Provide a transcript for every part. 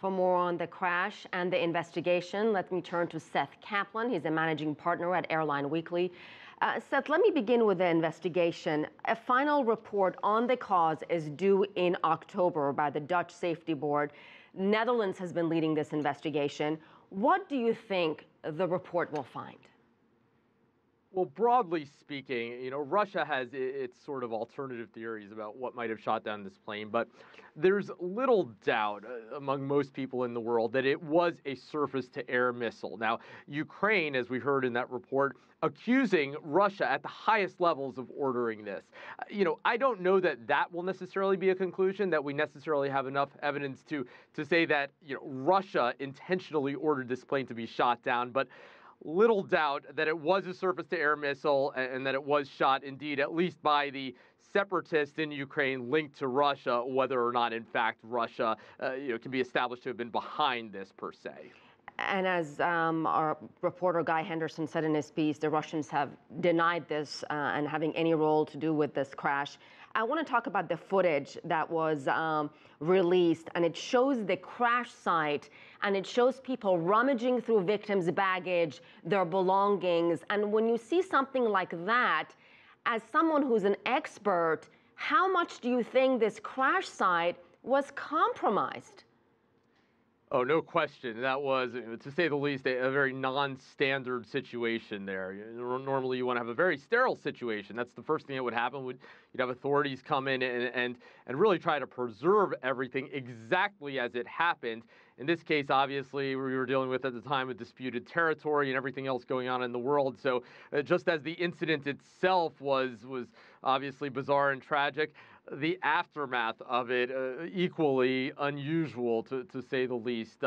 For more on the crash and the investigation, let me turn to Seth Kaplan. He's a managing partner at Airline Weekly. Seth, let me begin with the investigation. A final report on the cause is due in October by the Dutch Safety Board. Netherlands has been leading this investigation. What do you think the report will find? Well, broadly speaking, Russia has its sort of alternative theories about what might have shot down this plane, but there's little doubt among most people in the world that it was a surface-to-air missile. Now, Ukraine, as we heard in that report, accusing Russia at the highest levels of ordering this. I don't know that that will necessarily be a conclusion, that we necessarily have enough evidence to say that, Russia intentionally ordered this plane to be shot down, but little doubt that it was a surface-to-air missile and that it was shot, indeed, at least by the separatists in Ukraine linked to Russia, whether or not, in fact, Russia can be established to have been behind this per se. And as our reporter Guy Henderson said in his piece, the Russians have denied this and having any role to do with this crash. I want to talk about the footage that was released, and it shows the crash site, and it shows people rummaging through victims' baggage, their belongings. And when you see something like that, as someone who's an expert, how much do you think this crash site was compromised? Oh, no question. That was, to say the least, a very non-standard situation there. Normally, you want to have a very sterile situation. That's the first thing that would happen. You'd have authorities come in and really try to preserve everything exactly as it happened. In this case, obviously, we were dealing with, at the time, a disputed territory and everything else going on in the world. So just as the incident itself was obviously bizarre and tragic, the aftermath of it equally unusual, to say the least.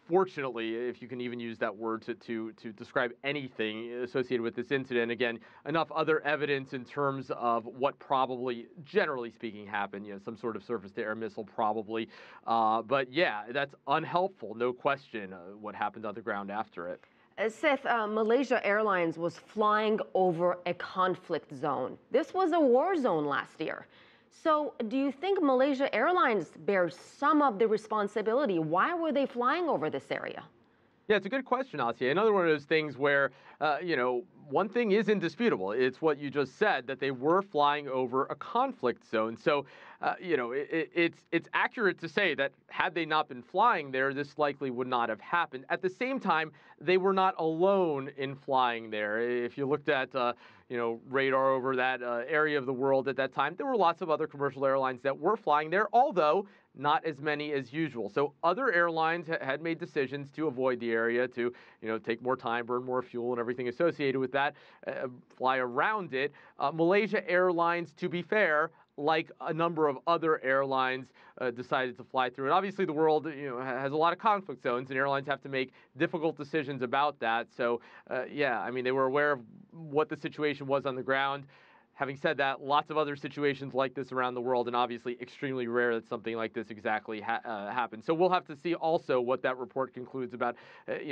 Fortunately, if you can even use that word to describe anything associated with this incident, again, enough other evidence in terms of what probably, generally speaking, happened. Some sort of surface-to-air missile probably. But yeah, that's unhelpful, no question, what happened on the ground after it. Seth, Malaysia Airlines was flying over a conflict zone. This was a war zone last year. So do you think Malaysia Airlines bears some of the responsibility? Why were they flying over this area? Yeah, it's a good question, Asya. Another one of those things where, one thing is indisputable. It's what you just said, that they were flying over a conflict zone. So, it's accurate to say that had they not been flying there, this likely would not have happened. At the same time, they were not alone in flying there. If you looked at, radar over that area of the world at that time, there were lots of other commercial airlines that were flying there, although not as many as usual. So other airlines had made decisions to avoid the area, to take more time, burn more fuel, and everything associated with that, fly around it. Malaysia Airlines, to be fair, like a number of other airlines, decided to fly through it. Obviously, the world has a lot of conflict zones, and airlines have to make difficult decisions about that. So, they were aware of what the situation was on the ground. Having said that, lots of other situations like this around the world, and obviously extremely rare that something like this exactly happens. So we'll have to see also what that report concludes about,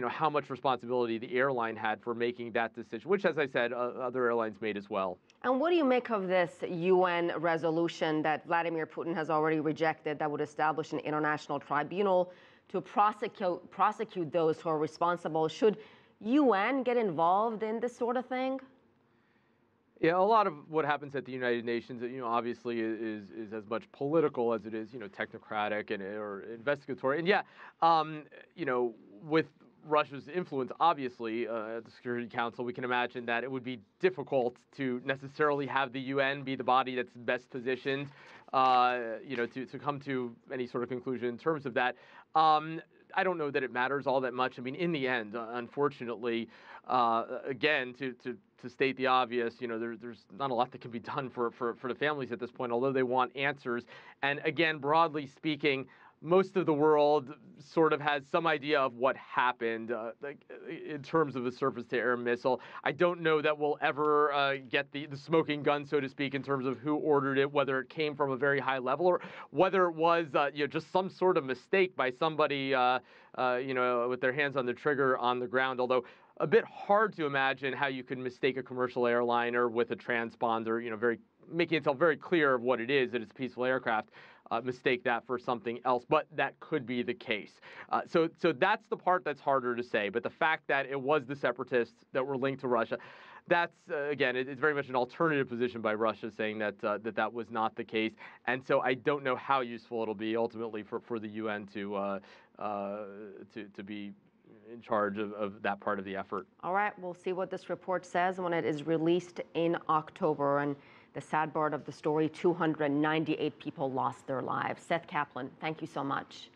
how much responsibility the airline had for making that decision, which, as I said, other airlines made as well. And what do you make of this UN resolution that Vladimir Putin has already rejected that would establish an international tribunal to prosecute those who are responsible? Should UN get involved in this sort of thing? Yeah, a lot of what happens at the United Nations, obviously is as much political as it is, technocratic or investigatory. And with Russia's influence, obviously, at the Security Council, we can imagine that it would be difficult to necessarily have the UN be the body that's best positioned, to come to any sort of conclusion in terms of that. I don't know that it matters all that much. I mean, in the end, unfortunately, again, to state the obvious, there's not a lot that can be done for the families at this point, although they want answers. And again, broadly speaking, most of the world sort of has some idea of what happened in terms of a surface-to-air missile. I don't know that we'll ever get the smoking gun, so to speak, in terms of who ordered it, whether it came from a very high level or whether it was just some sort of mistake by somebody with their hands on the trigger on the ground, although a bit hard to imagine how you could mistake a commercial airliner with a transponder, making itself very clear of what it is, that it's a peaceful aircraft. mistake that for something else, but that could be the case. So that's the part that's harder to say. But the fact that it was the separatists that were linked to Russia, that's again, it's very much an alternative position by Russia, saying that that was not the case. And so I don't know how useful it'll be ultimately for the UN to be in charge of that part of the effort. All right, we'll see what this report says when it is released in October. And the sad part of the story, 298 people lost their lives. Seth Kaplan, thank you so much.